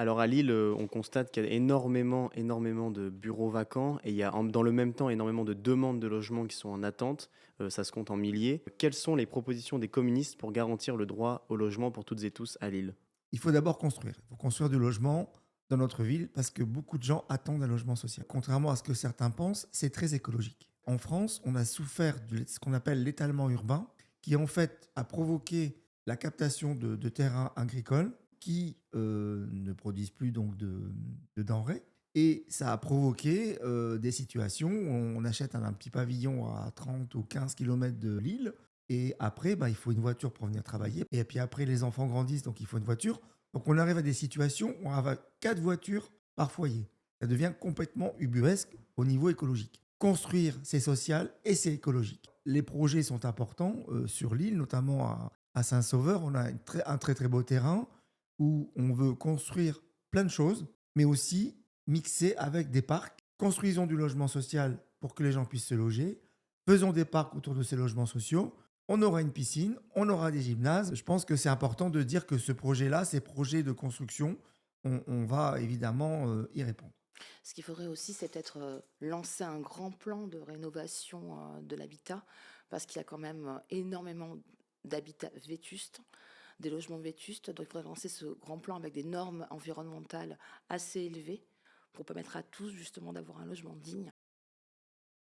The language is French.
Alors à Lille, on constate qu'il y a énormément de bureaux vacants et il y a dans le même temps énormément de demandes de logements qui sont en attente. Ça se compte en milliers. Quelles sont les propositions des communistes pour garantir le droit au logement pour toutes et tous à Lille? Il faut d'abord construire. Il faut construire du logement dans notre ville parce que beaucoup de gens attendent un logement social. Contrairement à ce que certains pensent, c'est très écologique. En France, on a souffert de ce qu'on appelle l'étalement urbain, qui en fait a provoqué la captation de terrains agricoles qui ne produisent plus donc de denrées. Et ça a provoqué des situations où on achète un petit pavillon à 30 ou 15 kilomètres de Lille. Et après, bah, il faut une voiture pour venir travailler. Et puis après, les enfants grandissent, donc il faut une voiture. Donc on arrive à des situations où on a 4 voitures par foyer. Ça devient complètement ubuesque au niveau écologique. Construire, c'est social et c'est écologique. Les projets sont importants sur l'île, notamment à Saint-Sauveur. On a un très très beau terrain où on veut construire plein de choses, mais aussi mixer avec des parcs. Construisons du logement social pour que les gens puissent se loger. Faisons des parcs autour de ces logements sociaux. On aura une piscine, on aura des gymnases. Je pense que c'est important de dire que ce projet-là, ces projets de construction, on va évidemment y répondre. Ce qu'il faudrait aussi, c'est peut-être lancer un grand plan de rénovation de l'habitat, parce qu'il y a quand même énormément d'habitats vétustes, des logements vétustes. Donc il faudrait lancer ce grand plan avec des normes environnementales assez élevées pour permettre à tous justement d'avoir un logement digne.